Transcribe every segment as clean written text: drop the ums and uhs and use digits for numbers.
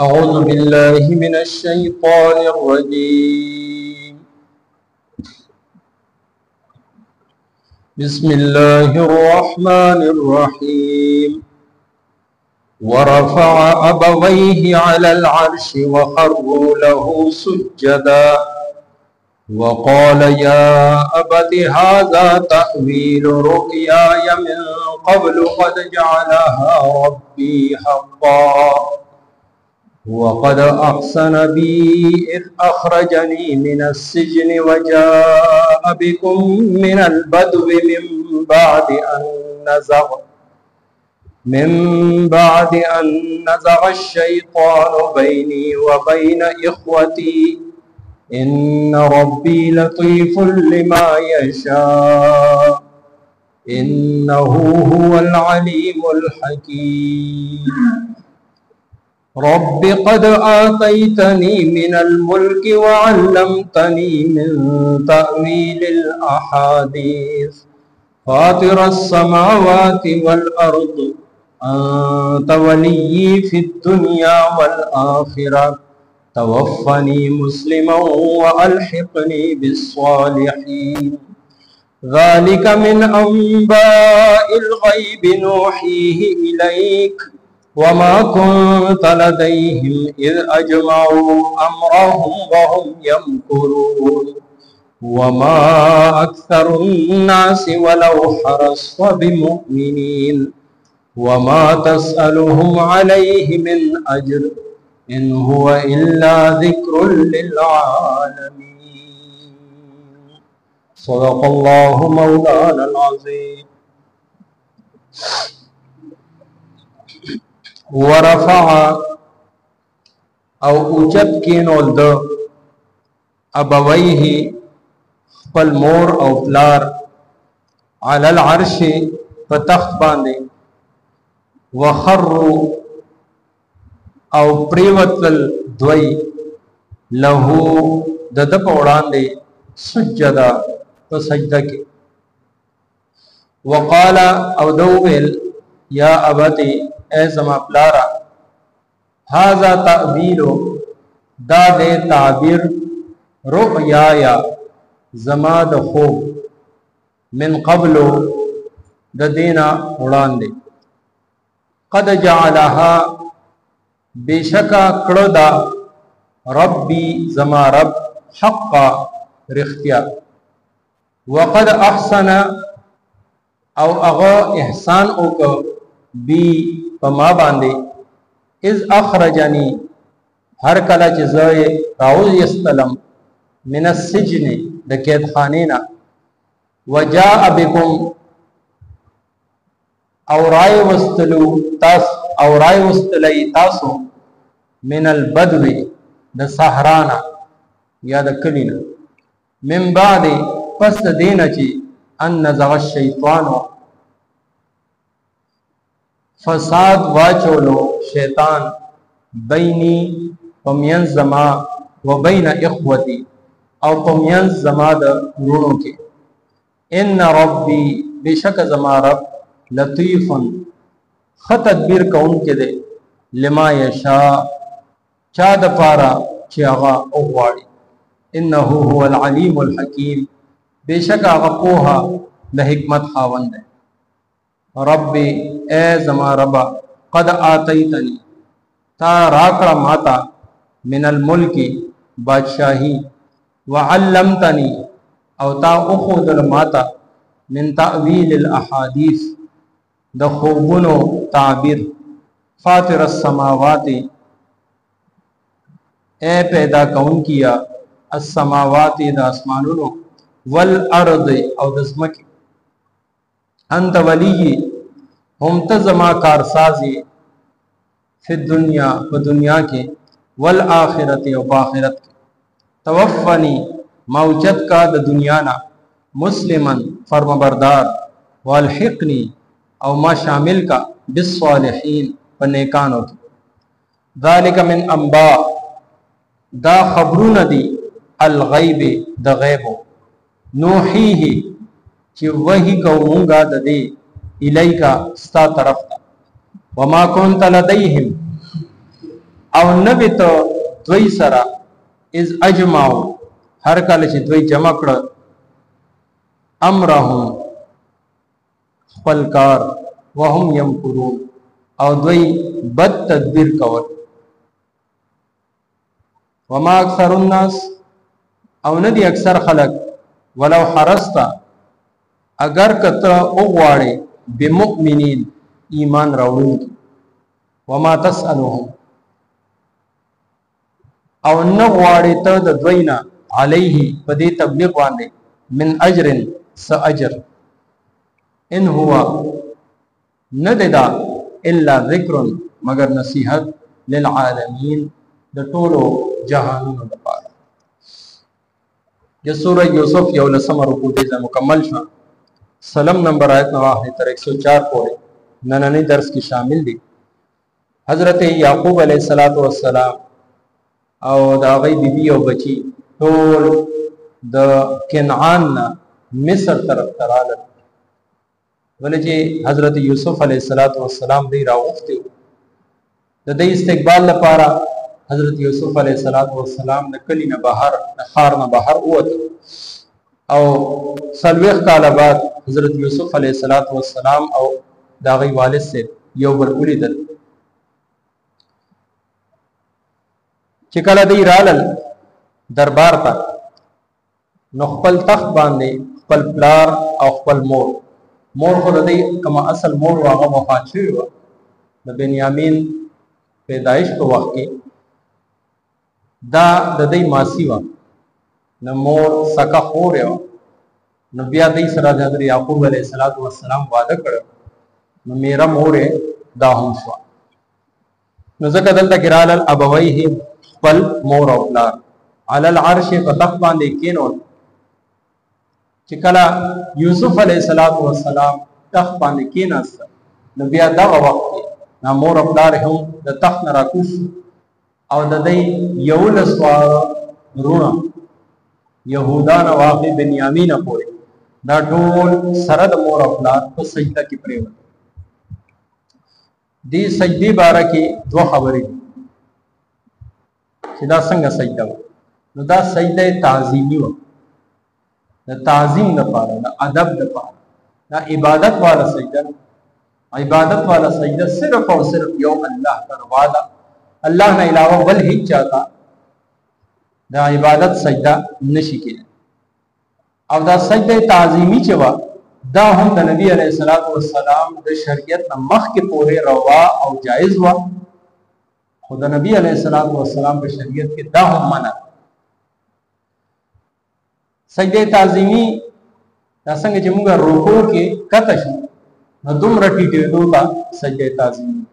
أعوذ بالله من الشيطان الرجيم. بسم الله الرحمن الرحيم. ورفع أبويه على العرش وخروا له سجدا وقال يا أبت هذا تأويل رؤياي من قبل قد جعلها ربي حقا وقد أحسن بي إذ أخرجني من السجن وجاء بكم من البدو من بعد أن نزغ الشيطان بيني وبين إخوتي إن ربي لطيف لما يشاء إنه هو العليم الحكيم. رب قد آتيتني من الملك وعلمتني من تأويل الأحاديث فاطر السماوات والأرض أنت ولي في الدنيا والآخرة توفني مسلما وألحقني بالصالحين. ذلك من أنباء الغيب نوحيه إليك وما كنت لديهم إذ أجمعوا أمرهم وهم يمكرون وما أكثر الناس ولو حرصت بمؤمنين وما تسألهم عليه من أجر إن هو إلا ذكر للعالمين. صدق الله مولانا العظيم. ورفع او اوچت کینول د ابویه خپل مور او پلار علی العرش په تخت باندې وخروا او پریوتل دوی له د په وړاندې سجدا په سجده کې وقال او دویل یا ابتی اے زما پلارا هذا تعبیر دا دے تعبیر رؤیایا زما د خوب من قبل د دینا وړاندې قد جعلها بشکا کړه دا ربي زما رب حقا رختیا وقد احسن او اغا احسان وکړه بی پما باندې اذ اخرجنی هر کله چې زه راوځ یستلم من السجن د قید خانینا وجاء بكم او رای وستلی تاسو من البدو د صحرانا یا د کلینا من بعد پس دینه چې ان نزغ الشیطان فساد واچولو شیطان بینی پمین زما و بین اخوتی او پمین زما د ورونو کې ان ربی بشک زما رب لطیف خطدبیر کون کې دے لما یشا چا د پارا چې هغه اوغواړي انه هو العلیم الحکیم بشک هغه پوها د حکمت خاوند دی. ربی اے زما ربا قد آتیتنی تا راکڑا ماتا من الملک بادشاہی وعلمتنی او تا اخودل ماتا من تأویل الاحادیث د خوبونو تعبیر فاطر السماوات اے پیدا کون کیا السماوات د اسمانونو والارض او د ځمکې انت ولی هم تزما کارسازی فی الدنیا و دنیا کے والآخرت و باخرت کے توفنی موجد کا د دنیانا مسلمن فرمبردار والحقنی او ما شامل کا بالصالحین پنیکانوں کی ذالک من انباء دا خبرون دی الغیب د غیبو نوحیه چې وحی کومونگا د دې الیکا ستا طرف تا وما كنت لديهم او نبی ته دوی سره اذ اجمعوا هر کله چې دوی جمع کړ امرهم خپل کار وهم یمکرون او دوی بد تدبیر کول وما اکثر الناس او ندی اکثر خلق ولو حرست اگر کته او غواړي بمؤمنین ایمان راوړونکي وما تسألهم او نه غواړي ته د دوینا علیه په دې تبلیغ باندې من اجر س اجر ان هو نددا الا ذکر مگر نصیحت للعالمین د ټولو جهانونو لپاره د سورہ یوسف یو لسمه رکوع دې مکمل شو سلام نمبر آیت نو تر 104 پورې نننی درس کې شامل دي حضرت یعقوب علیہ السلام او دا غي بیبي او بچي ټول د کنعان مصر طرف تراله ولې حضرت یوسف علیہ السلام دی راوخته د دې استقبال لپاره حضرت یوسف علیہ السلام د کلی نه بهر د خار نه بهر ووت او سلوخ کال بعد حضرت یوسف علیہ السلام او دا غي والد سے یو بل ولیدل چې کله دی رالل دربار ته نو خپل تخت باندې خپل پلار او خپل مور خو د دې کما اصل مور واغه وفات شوی و د بنیامین پیدایش په وخت کې دا د دې ماسی و نو مور سکه خور و نو بیا دې سره د حضرت یعقوب علیہ السلام وعده کړ نو میرا مور دا هم شو نو ځکه دلته کرال ابویه خپل مور او پلار علی العرش په تخت باندې کېنول چې کله یوسف علیہ السلام تخت باندې کېناست نو بیا دغه وخت کې نا مور او پلار هم د تخت نه راکوش او د دې یو لسوار رونه یهودان واقع بنیامین پورې دا ټول سره د مور او پلار په سجده کې پریوت دې سجدي باره کې دوه خبرې چې دا څنګه سجده و نو دا سجده تعظیمی و د تعظیم لپاره د ادب لپاره دا عبادت والا سجده عبادت والا سجده صرف او صرف یو الله تعالی الله نه علاوه بل هیڅ چاته دا عبادت سجده نشي کېږي او دا سجده تعظیمی چې وا دا هم د نبی علیہ السلام د شریعت نه مخکې پورې روا او جایز و خو د نبی علیہ السلام په شریعت کې دا هم منع سجده تعظیمی دا څنګه چې موږ رکوع کې کته شو نو دومره ټیټېدو ته سجده تعظیمی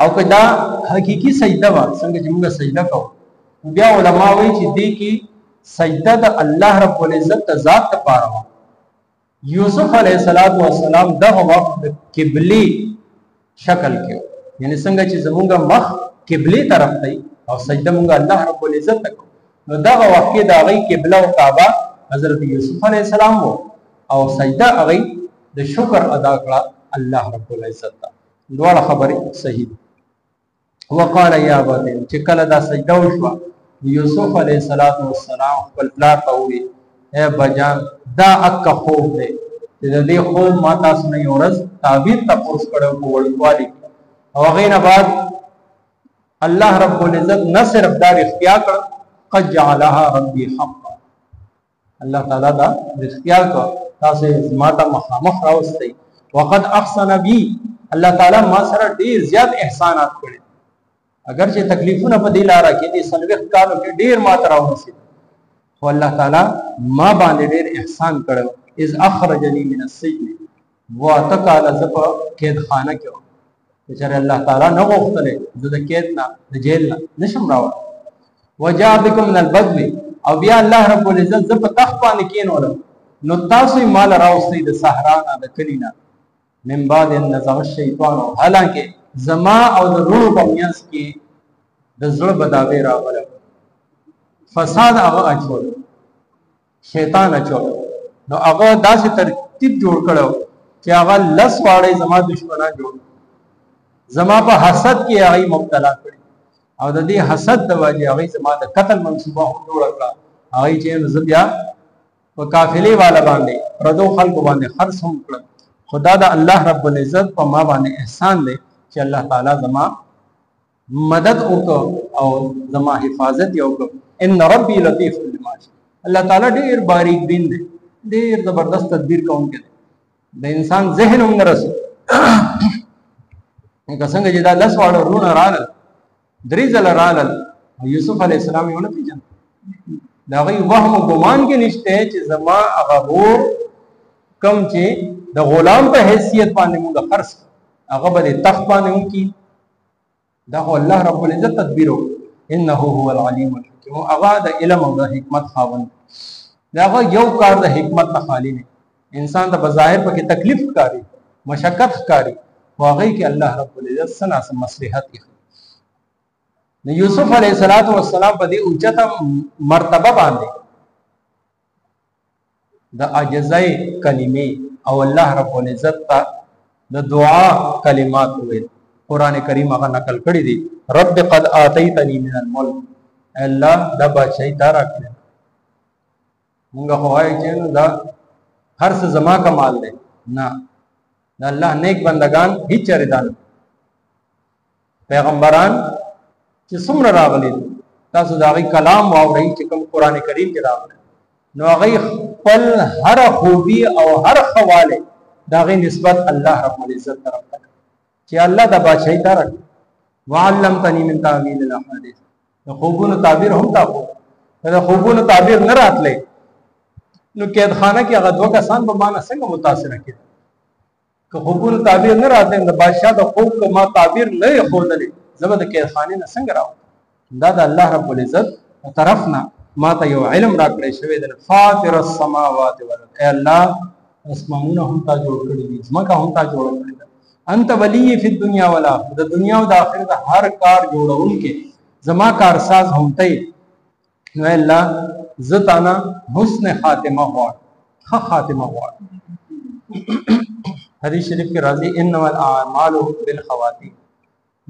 او کدا حقيقي سجده وا څنګه چې موږ سجده کوو بیا علما وایي چې دې کې سجده د الله رب العزت ذات لپاره و یوسف علیہ السلام دغه وخت د قبلي شکل کې یعنی څنګه چې زمونږ مخ قبلي طرف دی او سجده مونږ الله رب العزت ته کوو نو دغه وخت کې د هغه قبله او کعبه حضرت یوسف علیہ السلام وو او سجده هغه د شکر ادا کړه الله رب العزت ته دواړه خبرې صحیح وقال یا ابت چې کله دا سجده وشوه یوسف علیہ السلام خپل پلار ته وویل اے بجان دا اک خوب دی چې د دې خوب ما تاسو نه یو ورځ تعبیر تاسو کړو په وړوالي او غینه بعد الله رب العزت نه صرف دا اختیار کړ قد جعلها ربي حقا الله تعالی دا اختیار کړ تاسو ماته مخامخ راوستي وقد احسن بي الله تعالی ما سره ډیر زیات احسانات کړی اگر چې تکلیفونه په دې لار کې دي سلوخ کالو کې ډیر ماته راوستي خو الله تعالی ما باندې ډیر احسان کړو اذ اخرجني من السجن واتقال زپ قید خانه کې چې الله تعالی نه غوښتل د قید نه د جیل نه نشم راوړ وجاء بكم من البدو او بیا الله رب العزت زپ تخت باندې کېنول نو تاسو مال راوستي د صحرا نه د کلینا من بعد ان نزغ الشیطان حالانکه زما او د روح په میاس کې د زړه بداوی راغله فساد هغه اچول شیطان اچول نو هغه داسې ترتیب جوړ کړو چې هغه لس واړې زما دشمنان جوړ زما په حسد کې هغه مبتلا کړي او د دې حسد د وجه هغه زما د قتل منصوبه جوړ کړه هغه چې زبیا په قافلې والا باندې پردو خلکو باندې خرڅ هم کړ خدا د الله رب العزت په ما باندې احسان دی چې الله تعالی زما مدد وکړ او زما حفاظت یې وکړ ان ربي لطيف لما شاء الله تعالی ډیر باریک بین دی ډیر زبردست تدبیر کوونکی دی د انسان ذهن هم نه رسي که څنګه چې دا لس واړه ورونه راغلل درې ځله راغلل یوسف علیه السلام یې ونه پېژند د هغوی وهم او ګمان کې نشته چې زما هغه ورور کم چې د غلام په حیثیت باندې موږ خرڅ هغه به د تخت باندې وکړي دا خو الله رب العزت تدبیر وکړي انه هو العلیم الحکیم هغه د علم او د حکمت خاوند دا هغه یو کار د حکمت نه خالی نه انسان ته بظاهر پکې تکلیف ښکاري مشقت ښکاري خو هغې کې الله رب العزت څه ناڅه مصلحت یې د یوسف علیه السلام په دې اوچته مرتبه باندې د عاجزۍ کلمې او الله رب العزت ته د دعا کلمات ویل قرآن کریم هغه نقل کړی دی رب قد آتیتنی من الملک الله دا بادشاہي تا راکړې مونږ خو وایو چې دا هر څه زما کمال دی نه د الله نیک بندگان هیڅ چېرې دا نه پیغمبران چې څومره راغلي تاسو د هغې کلام واورئ چې کوم قرآن کریم کې راغلی نو هغې خپل هر خوبي او هر ښه والی د هغې نسبت الله رب العزت طرف ته چې الله د بادشاهي تا راکړي وعلمتني من تعویل الاحادیث د خوبونو تعبیر هم تا خو د خوبونو تعبیر نه راتلی نو قیدخانه کې هغه دوه کسان به ما نه څنګه متاثره کېدل که خوبونو تعبیر نه راتلی د بادشاه د خوب که ما تعبیر نه یې ښودلی زه به د قیدخانې نه څنګه راوړم دا د الله رب العزت طرف نه ما ته یو علم راکړی شوی دی فاطر السماوات والارض ای الله اسمانونه هم تا جوړ کړي دي ځمکه هم تا جوړه کړې ده انت ولی فی الدنیا والآخرة د دنیا او د آخرت هر کار جوړونکی زما کارساز هم ته نو الله زه تانا حسن خاتمه غواړم ښه خاتمه غواړم حدیث شریف کې راځي انما الاعمال بالخواتیم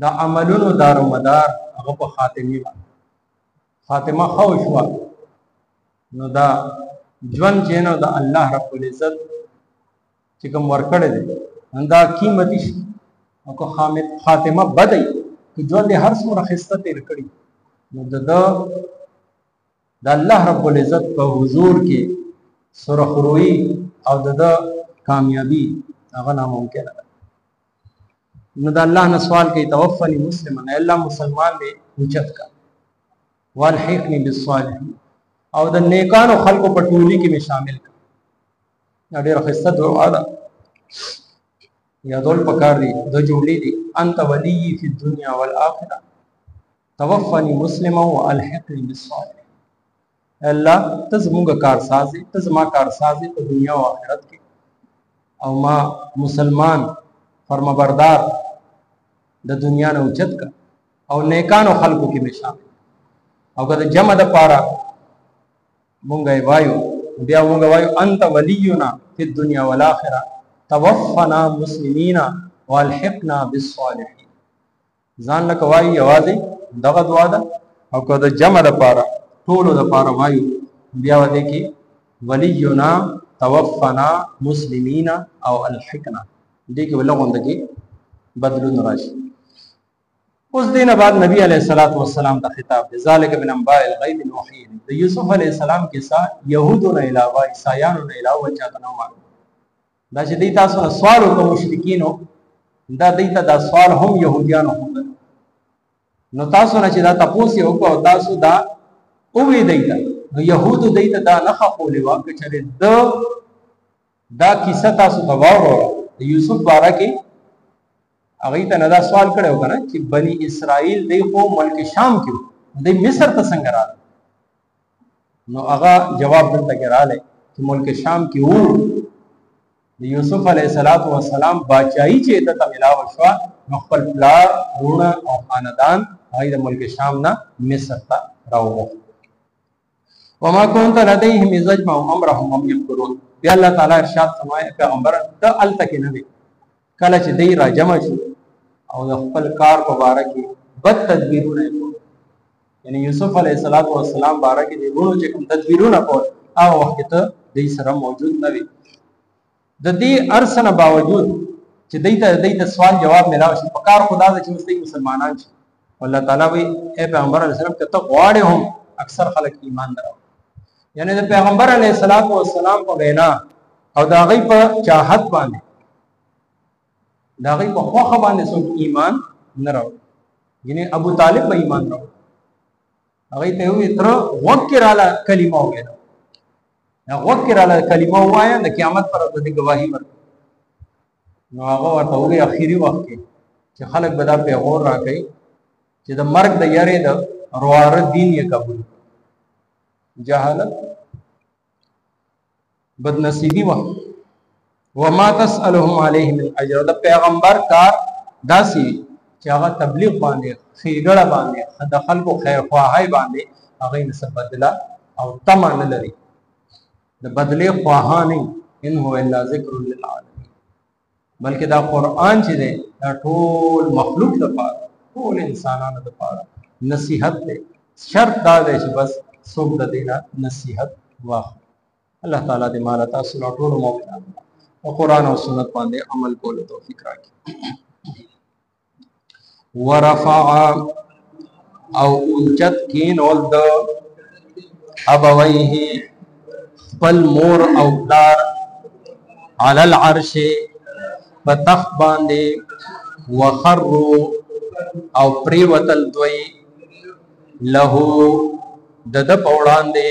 دا عملونو دار و مدار هغه په خاتمه باندې خاتمه خو شو نو دا ژوند چې نو د الله رب العزت چې کوم ورکړی دی دا قیمتي شي او که خاتمه بدی که ژوند هر څومره ښایسته تېر کړي نو د الله رب العزت په حضور کې سرخرویي او د کامیابی هغه ناممکنه ده نو د الله نه سوال کوي توفني مسلما الله مسلمان دی اوچت کا والحقني بالصالحين او د نیکانو خلقو په ټولي کې مې شامل کړ دا ډېره ښایسته دعا ده یادول پکار دي د جملې دي انت ولي فی الدنیا والآخرة توفني مسلما والحقني بالصالحين الله ته زموږ کارساز دی ته زما کارساز دی په دنیا او آخرت کې او ما مسلمان فرمانبردار د دنیا نه اوچت کا او نیکانو خلقو کې مې شامل او که د جمع د پاره مونږ وایو بیا مونږ وایو انت ولینا فی الدنیا والآخرة توفنا مسلمین والحقنا بالصالحین ځان لکه وایو یوازې دغه دعا ده او که د جمع د پاره ټولو د پاره وایو بیا ودې کې ولینا توفنا مسلمین او الحقنا دې کې ولغونده کې بدلون راشي اس دین بعد نبی علیہ الصلوۃ والسلام کا خطاب دی ذالک من انباء الغیب نوحی د یوسف علیہ السلام کې سا یهودو نه علاوه عیسایانو نه علاوه چاته نو معلوم دا چې دی تاسو سوال وکړو مشرکینو دا دیته دا سوال هم يهوديانو هم نو تاسو نه چې دا تاسو یو کو تاسو دا او وی دیته نو يهودو دیته دا نه خپلې واکه چې دا کیسه تاسو ته واورو یوسف بارا کې هغه ته دا سوال کړو کنه چې بني اسرائیل دی خو ملک شام کې دی مصر ته څنګه راغله نو هغه جواب دلته کې رااله چې ملک شام کې وو د یوسف علیه السلام باچایی چې ته ملاو شو نو خپل پلار ورونه او خاندان هغه د ملک شام نه مصر ته راوغو وما كنت لديهم اذ اجمعوا امرهم هم يمكرون بیا الله تعالی ارشاد فرمایي پیغمبر ته التک نه وي کله چې دی را جمع شو او د خپل کار په باره کې بد تدبیرونه یعنی یوسف علیه السلام باره کې د ورونو چې کوم تدبیرونه کول هغه وخت ته دوی سره موجود نه وي. د دې ارسنه باوجود چې دوی ته سوال جواب ملاو شي په کار خدا د چې مستقیم مسلمانان شي. الله تعالی وی اے پیغمبر علیه السلام ته غواړي هم اکثر خلک ایمان درو. یعنی د پیغمبر علیه السلام په وینا او د هغه په چاحت باندې د هغه په خوخه باندې څوک ایمان نه راوړي. یعنی ابو طالب به ایمان راوړي. هغه ته وی تر وکراله کلمه وایي. وکراله کلمه وایي د قیامت پر د گواهی ورکړي. نو هغه ورته وی اخیری وخت کې چې خلک به دا پیغور راکړي چې د مرګ د یاري د رواره دین یې قبول. جهالت بدنصیبی وما تسألهم علیه من اجر. د پیغمبر کار داسي چې هغه تبلیغ باندې خېګړه باندې د خلکو خیر خواهی باندې هغه نسبت بدلا او تمه نه لري. د بدلې خواه نه ان هو الا ذکر للعالمین، بلکې دا قرآن چې دی دا ټول مخلوق لپاره ټول انسانانو لپاره نصیحت دی. شرط دا دی چې بس څوک د دې نصیحت واخلي. الله تعالی دې مال تاسو ټول مؤمنان او قرآن او سنت باندې عمل کولو توفیق راکړي. ورفع او اوچت کینول د ابویه خپل مور او پلار علی العرش پتخ باندې وخروا او پریوتل دوی له د پوړاندې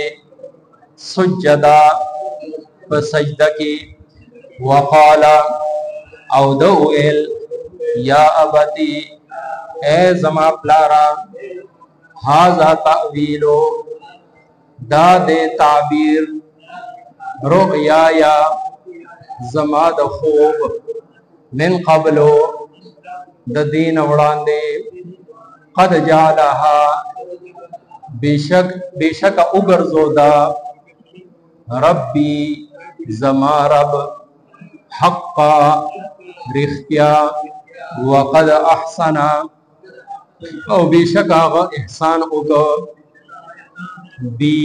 سجدا په سجده کې وقال او دو ویل یا ابتی اے زما پلارا هذا تعویلو دا دے تعبیر رؤیا یا زما د خوب من قبلو د دین وړاندې قد جعلها بیشک اگرزودا ربی زما رب حقا رختیا وقد احسنا او بیشک آغا احسان اگا بی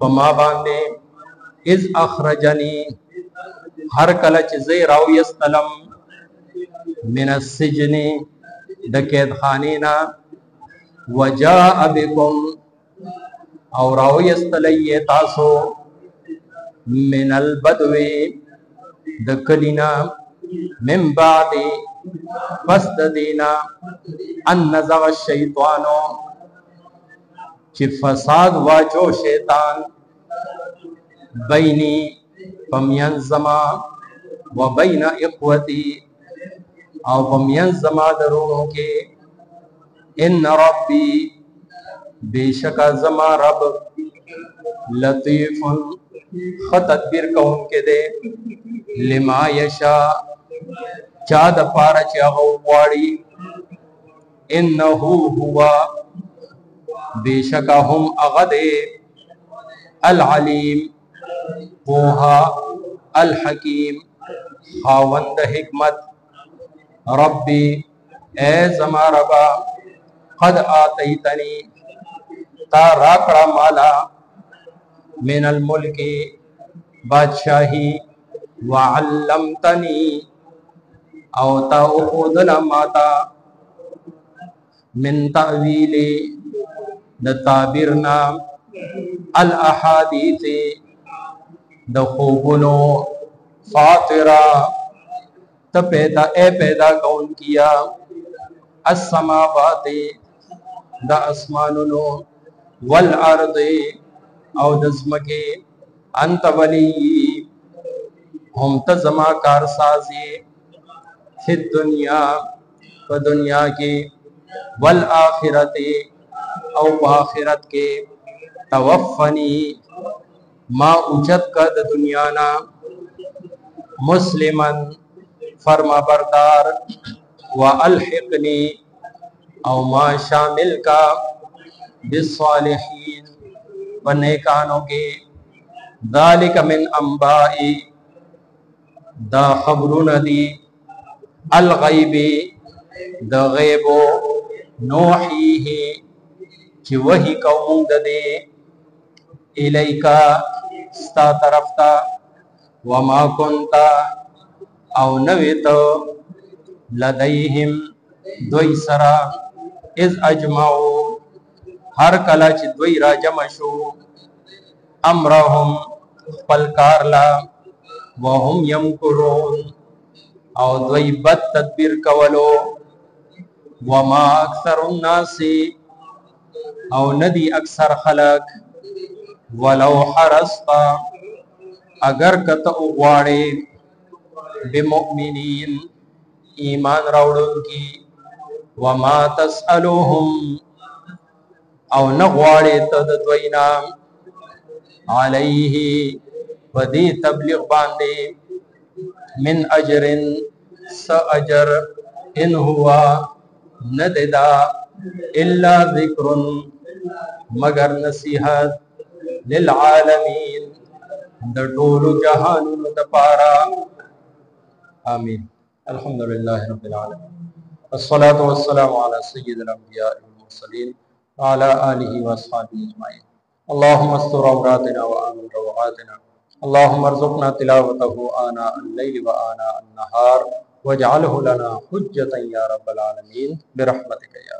پما باندے از اخرجنی ہر کلچ زی راوی استلم من السجن دکید خانینا وجاء بکم او راوی استلی تاسو من البدوی دکلینا من بعدی پس دینا ان نزغ الشیطانو چی فساد واچو شیطان بینی پمین زما و بین اقوتی او پمین زما درونوں کے ان ربی بیشک زما رب لطیف خطدبیر کون کے دے لما یشا چاد پارا چاہو واڑی انہو ہوا بیشکا ہم اغدے العلیم پوہا الحکیم خاوند حکمت ربی اے زما ربا قد آتیتنی تا راکڑا مالا من الملک بادشاہی وعلمتنی او تا اخودنا ماتا من تعویل د تعبیرنا الاحادیث د خوبنو فاطرہ تا پیدا اے پیدا کون کیا السماوات دا اسمانونو والارض او دزمکی انت ولی ہم تزما کار سازی فی الدنیا و دنیا کی والآخرت او آخرت کے توفنی ما اوچت کا د دنیانا مسلمن فرما بردار و الحقنی او ما شامل کا بالصالحین و نیکانوں کے ذالک من انبائی دا خبرون دی الغیبی دا غیبو نوحیه कि वही कौम दे इलैका स्ता तरफता वमा कुंता औ नवे तो लदैहिम द्वई सरा इज अजमाओ हर कला द्वई राजमशो अमरहुम पलकारला वहुम यमकुरून औ द्वई बद तदबीर कवलो वमा अक्सर उन्नासी औ नदी अक्सर खलक वलो हरस्ता अगर कत उगवाड़े बिमुमिनीन ईमान रावड़ों की वमा तसअलुहुम औ नगवाड़े तद द्वैना अलैहि वदी तबलीग बांधे मिन अजरिन स अजर इन हुआ नदिदा इल्ला ज़िक्रुन मगर नसीहत लिल आलमीन द टोलु जहानुन द पारा। आमीन। अल्हम्दुलिल्लाहि रब्बिल आलमीन अस्सलातु वस्सलामु अला सय्यिदिल अंबिया वल मुरसलीन व अला आलिहि व अस्हाबिहि अजमाइन। अल्लाहुम्मा अस्tur औरातिना व आमिन रवातिना अल्लाहुम्मा अर्ज़ुक़ना तिलावतहु आना अल-लैल व आना अन-नहार वजअलहु लना हुज्जतन या रब्बल आलमीन बिरहमतिका या